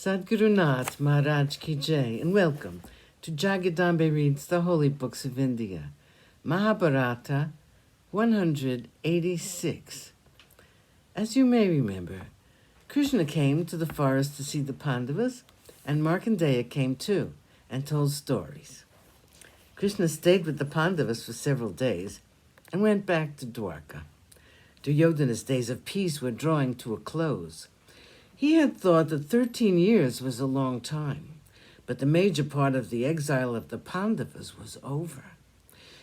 Sadhguru Nath Maharaj Ki Jai, and welcome to Jagadambe Reads the Holy Books of India, Mahabharata 186. As you may remember, Krishna came to the forest to see the Pandavas, and Markandeya came too and told stories. Krishna stayed with the Pandavas for several days and went back to Dwarka. Duryodhana's days of peace were drawing to a close. He had thought that 13 years was a long time, but the major part of the exile of the Pandavas was over.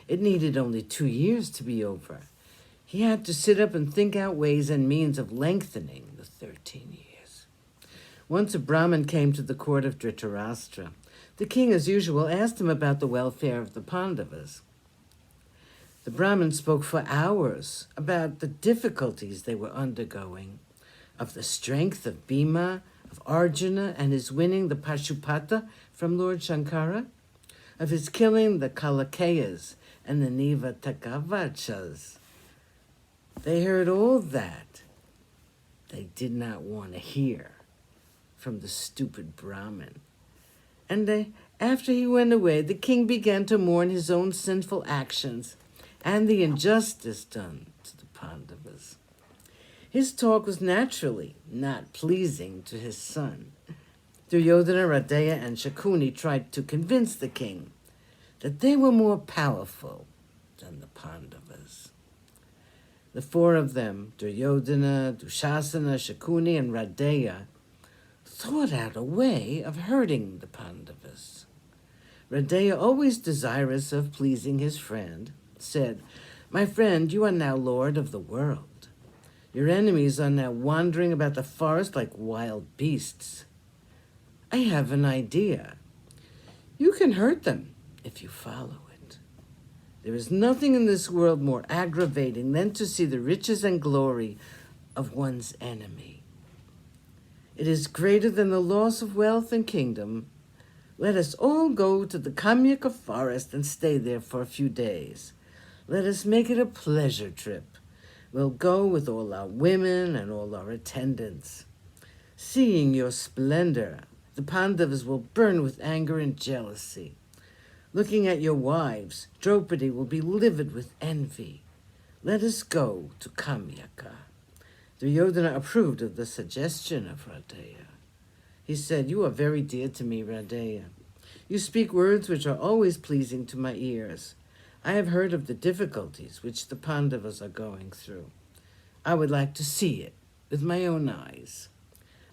It needed only 2 years to be over. He had to sit up and think out ways and means of lengthening the 13 years. Once a Brahmin came to the court of Dhritarashtra. The king, as usual, asked him about the welfare of the Pandavas. The Brahmin spoke for hours about the difficulties they were undergoing, of the strength of Bhima, of Arjuna and his winning the Pashupata from Lord Shankara, of his killing the Kalakeyas and the Nivatakavachas. They heard all that. They did not want to hear from the stupid Brahmin. And after he went away, the king began to mourn his own sinful actions and the injustice done to the Pandavas. His talk was naturally not pleasing to his son. Duryodhana, Radeya, and Shakuni tried to convince the king that they were more powerful than the Pandavas. The four of them, Duryodhana, Dushasana, Shakuni, and Radeya, thought out a way of hurting the Pandavas. Radeya, always desirous of pleasing his friend, said, "My friend, you are now lord of the world. Your enemies are now wandering about the forest like wild beasts. I have an idea. You can hurt them if you follow it. There is nothing in this world more aggravating than to see the riches and glory of one's enemy. It is greater than the loss of wealth and kingdom. Let us all go to the Kamyaka forest and stay there for a few days. Let us make it a pleasure trip. We'll go with all our women and all our attendants. Seeing your splendor, the Pandavas will burn with anger and jealousy. Looking at your wives, Draupadi will be livid with envy. Let us go to Kamyaka." Duryodhana approved of the suggestion of Radeya. He said, "You are very dear to me, Radeya. You speak words which are always pleasing to my ears. I have heard of the difficulties which the Pandavas are going through. I would like to see it with my own eyes.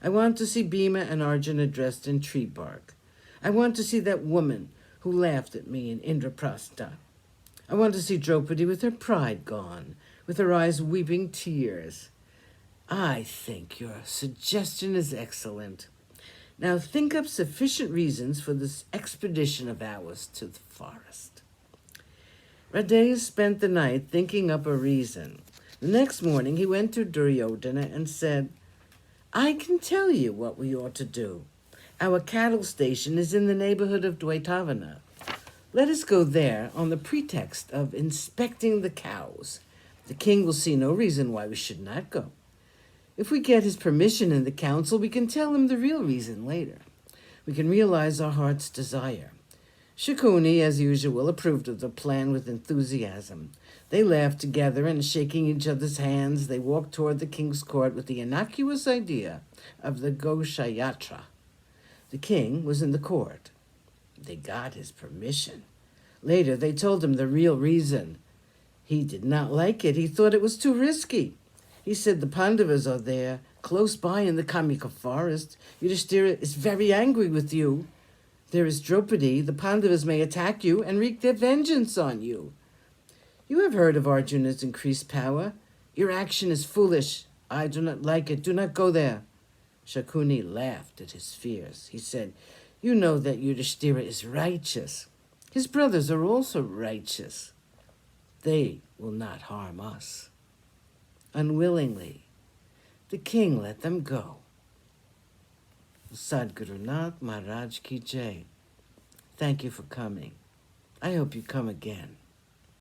I want to see Bhima and Arjuna dressed in tree bark. I want to see that woman who laughed at me in Indraprastha. I want to see Draupadi with her pride gone, with her eyes weeping tears. I think your suggestion is excellent. Now think up sufficient reasons for this expedition of ours to the forest." Radeya spent the night thinking up a reason. The next morning he went to Duryodhana and said, "I can tell you what we ought to do. Our cattle station is in the neighborhood of Dwaitavana. Let us go there on the pretext of inspecting the cows. The king will see no reason why we should not go. If we get his permission in the council, we can tell him the real reason later. We can realize our heart's desire." Shakuni, as usual, approved of the plan with enthusiasm. They laughed together, and shaking each other's hands, they walked toward the king's court with the innocuous idea of the Goshayatra. The king was in the court. They got his permission. Later, they told him the real reason. He did not like it. He thought it was too risky. He said the Pandavas are there, close by in the Kamyaka forest. Yudhishthira is very angry with you. There is Draupadi. The Pandavas may attack you and wreak their vengeance on you. You have heard of Arjuna's increased power. Your action is foolish. I do not like it. Do not go there." Shakuni laughed at his fears. He said, "You know that Yudhishthira is righteous. His brothers are also righteous. They will not harm us." Unwillingly, the king let them go. Sadhguru Nath Maharaj Ki Jai. Thank you for coming. I hope you come again.